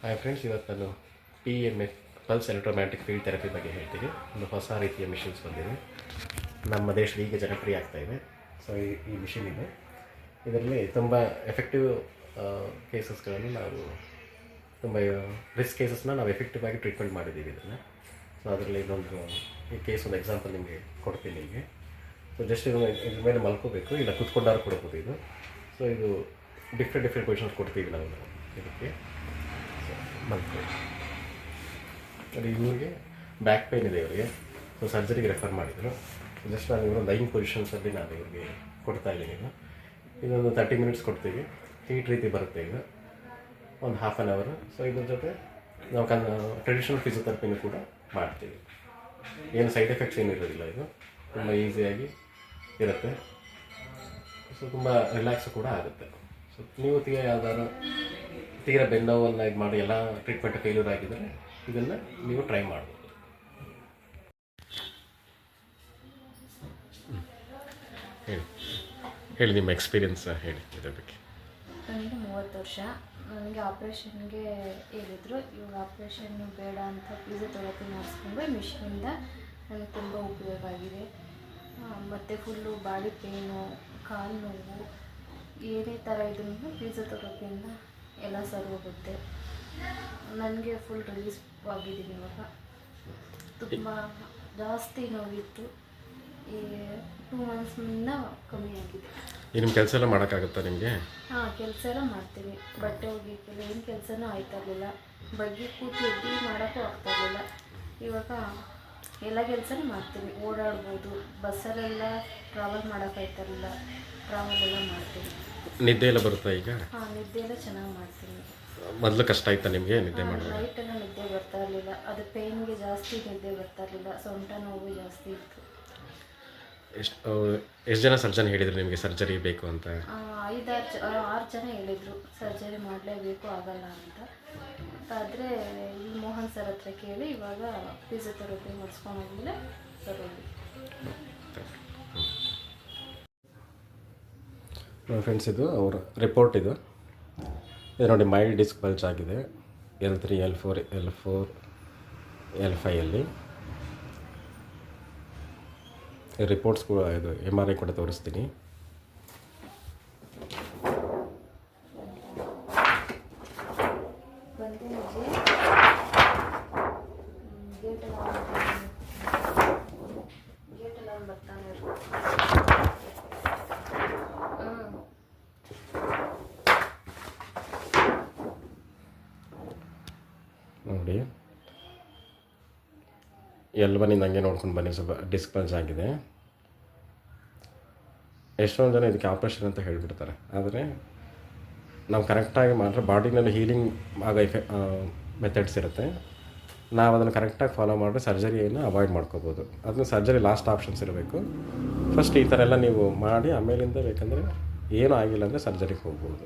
Hi friends, ಇವತ್ತು ನಾನು PEMF pulse electromagnetic field therapy ಬಗ್ಗೆ ಹೇಳ್ತೀನಿ. ಒಂದು ಹೊಸ ರೀತಿಯ ಮಿಷಿನ್ಸ್ ಬಂದಿದೆ, ನಮ್ಮ ದೇಶದಲ್ಲಿ ಈಗ ಜನಪ್ರಿಯ ಆಗ್ತಾಯಿದೆ. ಸೊ ಈ ಮಿಷಿನ್ ಇದೆ. ಇದರಲ್ಲಿ ತುಂಬ ಎಫೆಕ್ಟಿವ್ ಕೇಸಸ್ಗಳನ್ನು ನಾವು ತುಂಬ ರಿಸ್ಕ್ ಕೇಸಸ್ನ ನಾವು ಎಫೆಕ್ಟಿವ್ ಆಗಿ ಟ್ರೀಟ್ಮೆಂಟ್ ಮಾಡಿದ್ದೀವಿ ಇದನ್ನು. ಸೊ ಅದರಲ್ಲಿ ಈ ಕೇಸ್ ಒಂದು ಎಕ್ಸಾಂಪಲ್ ನಿಮಗೆ ಕೊಡ್ತೀನಿ ನಿಮಗೆ. ಸೊ ಜಸ್ಟ್ ಇದ್ರ ಮೇಲೆ ಮಲ್ಕೋಬೇಕು, ಇಲ್ಲ ಕುತ್ಕೊಂಡಾರು ಕೊಡ್ಬೋದು ಇದು. ಸೊ ಇದು ಡಿಫ್ರೆಂಟ್ ಪೊಸಿಷನ್ಸ್ ಕೊಡ್ತೀವಿ ನಾವು ಇದಕ್ಕೆ. ಮಲ್ಕೋ ಅದು ಇವ್ರಿಗೆ ಬ್ಯಾಕ್ ಪೇಯ್ನ್ ಇದೆ ಇವರಿಗೆ. ಸೊ ಸರ್ಜರಿಗೆ ರೆಫರ್ ಮಾಡಿದರು. ಜಸ್ಟ್ ನಾನು ಇವರೊಂದು 5 ಪೊಸಿಷನ್ಸಲ್ಲಿ ನಾನು ಇವ್ರಿಗೆ ಕೊಡ್ತಾ ಇದ್ದೀನಿ. ಇದೊಂದು 30 ಮಿನಿಟ್ಸ್ ಕೊಡ್ತೀವಿ. ಹೀಟ್ ರೀತಿ ಬರುತ್ತೆ ಇದು, ಒಂದು ಹಾಫ್ ಆನ್ ಅವರ್. ಸೊ ಇದ್ರ ಜೊತೆ ನಾವು ಟ್ರೆಡಿಷನಲ್ ಫಿಸಿಯೋಥೆರಪಿನೂ ಕೂಡ ಮಾಡ್ತೀವಿ. ಏನು ಸೈಡ್ ಎಫೆಕ್ಟ್ಸ್ ಏನೂ ಇರೋದಿಲ್ಲ. ಇದು ತುಂಬ ಈಸಿಯಾಗಿ ಇರುತ್ತೆ. ಸೊ ತುಂಬ ರಿಲ್ಯಾಕ್ಸು ಕೂಡ ಆಗುತ್ತೆ. ಸೊ ನೀವು ಯಾವ್ದಾದ್ರು ತೀರಾ ಬೆನ್ನೋವನ್ನು ಇದು ಮಾಡಿ ಎಲ್ಲ ಟ್ರೀಟ್ಮೆಂಟ್ ಫೇಲ್ಯೂರ್ ಆಗಿದ್ದರೆ ಇದನ್ನು ನೀವು ಟ್ರೈ ಮಾಡ್ಬೋದು. ಹೇಳಿ ನಿಮ್ಮ ಎಕ್ಸ್ಪೀರಿಯನ್ಸ್ ಹೇಳಿ ಇದರ ಬಗ್ಗೆ. ನನಗೆ 30 ವರ್ಷ. ನನಗೆ ಆಪ್ರೇಷನ್ಗೆ ಹೇಳಿದರು. ಇವಾಗ ಆಪ್ರೇಷನ್ ಬೇಡ ಅಂತ ಫಿಸಿಯೋಥೆರಪಿ ಮಾಡಿಸ್ಕೊಂಡು ಮಿಷಿನಿಂದ ನನಗೆ ತುಂಬ ಉಪಯೋಗ ಆಗಿದೆ. ಮತ್ತು ಫುಲ್ಲು ಬಾಡಿ ಪೇಯ್ನು, ಕಾಲು ನೋವು, ಏನೇ ಥರ ಇದನ್ನು ಫಿಸಿಯೋಥೆರಪಿಯಿಂದ ಎಲ್ಲ ಸರಿ ಹೋಗುತ್ತೆ. ನನಗೆ ಫುಲ್ ರಿಲೀಸ್ ಆಗಿದ್ದೀನಿ ಇವಾಗ. ತುಂಬ ಜಾಸ್ತಿ ನೋವಿತ್ತು. ಈ 2 ಮಂತ್ಸ್ನಿಂದ ಕಮ್ಮಿ ಆಗಿದೆ. ನಿಮ್ಮ ಕೆಲಸ ಎಲ್ಲ ಮಾಡೋಕ್ಕಾಗುತ್ತಾ ನಿಮಗೆ? ಹಾಂ, ಕೆಲಸ ಎಲ್ಲ ಮಾಡ್ತೀನಿ. ಬಟ್ಟೆ ಒಗಿಕೆಲ್ಲ ಏನು ಕೆಲಸನೂ ಆಯ್ತಾ ಇರಲಿಲ್ಲ. ಬಗ್ಗೆ ಕೂತು ಎದ್ದು ಮಾಡೋಕ್ಕೂ ಆಗ್ತಾಯಿರಲಿಲ್ಲ. ಇವಾಗ ಎಲ್ಲ ಕೆಲಸನೂ ಮಾಡ್ತೀನಿ. ಓಡಾಡ್ಬೋದು. ಬಸ್ಸಲ್ಲೆಲ್ಲ ಟ್ರಾವೆಲ್ ಮಾಡೋಕ್ಕಾಯ್ತಾಯಿರಲಿಲ್ಲ. ಟ್ರಾವೆಲ್ ಎಲ್ಲ ಮಾಡ್ತೀನಿ. ನಿದ್ದೆ ಎಲ್ಲ ಬರುತ್ತಾ ಈಗ? ಹಾಂ, ನಿದ್ದೆ ಎಲ್ಲ ಚೆನ್ನಾಗಿ ಮಾಡ್ತೀನಿ. ಮೊದಲು ಕಷ್ಟ ಆಯ್ತಾ ನಿಮಗೆ ನಿದ್ದೆ ಮಾಡೋದು? ನೈಟೆಲ್ಲ ನಿದ್ದೆ ಬರ್ತಾ ಇರಲಿಲ್ಲ. ಅದು ಪೇಯ್ನ್ಗೆ ಜಾಸ್ತಿ ನಿದ್ದೆ ಬರ್ತಾ ಇರಲಿಲ್ಲ. ಸೊಂಟ ನೋವು ಜಾಸ್ತಿ ಇತ್ತು. ಎಷ್ಟು ಜನ ಸರ್ಜನ್ ಹೇಳಿದ್ರು ನಿಮಗೆ ಸರ್ಜರಿ ಬೇಕು ಅಂತ? 6 ಜನ ಹೇಳಿದರು ಸರ್ಜರಿ ಮಾಡಲೇಬೇಕು, ಆಗಲ್ಲ ಅಂತ. ಆದರೆ ಈ ಮೋಹನ್ ಸರ್ ಹತ್ರ ಕೇಳಿ ಇವಾಗ ಫಿಸಿಯೋಥೆರಪಿ ಮಾಡಿಸ್ಕೊಂಡೋದ್ಮೇಲೆ ಸರ್ ಹೋಗಿ. ಫ್ರೆಂಡ್ಸ್, ಇದು ಅವರ ರಿಪೋರ್ಟ್. ಇದು ನೋಡಿ, ಮೈಲ್ಡ್ ಡಿಸ್ಕ್ ಬಲ್ಜ್ ಆಗಿದೆ L3, L4, L5 ರಿಪೋರ್ಟ್ಸ್ ಕೂಡ ಇದು MRI ಕೂಡ ತೋರಿಸ್ತೀನಿ. ನೋಡಿ, L1 ಹಂಗೆ ನೋಡ್ಕೊಂಡು ಬನ್ನಿ. ಸ್ವಲ್ಪ ಡಿಸ್ಕ್ ಬಲ್ಜ್ ಆಗಿದೆ. ಎಷ್ಟೊಂದು ಜನ ಇದಕ್ಕೆ ಆಪ್ರೇಷನ್ ಅಂತ ಹೇಳಿಬಿಡ್ತಾರೆ. ಆದರೆ ನಾವು ಕರೆಕ್ಟಾಗಿ ಮಾಡಿದ್ರೆ ಬಾಡಿನಲ್ಲಿ ಹೀಲಿಂಗ್ ಆಗೋ ಮೆಥಡ್ಸ್ ಇರುತ್ತೆ. ನಾವು ಅದನ್ನು ಕರೆಕ್ಟಾಗಿ ಫಾಲೋ ಮಾಡಿದ್ರೆ ಸರ್ಜರಿಯನ್ನು ಅವಾಯ್ಡ್ ಮಾಡ್ಕೋಬೋದು. ಅದನ್ನು ಸರ್ಜರಿ ಲಾಸ್ಟ್ ಆಪ್ಷನ್ಸ್ ಇರಬೇಕು. ಫಸ್ಟ್ ಈ ಥರ ಎಲ್ಲ ನೀವು ಮಾಡಿ ಆಮೇಲಿಂದ ಬೇಕಂದರೆ ಏನೂ ಆಗಿಲ್ಲ ಅಂದರೆ ಸರ್ಜರಿಗೆ ಹೋಗ್ಬೋದು.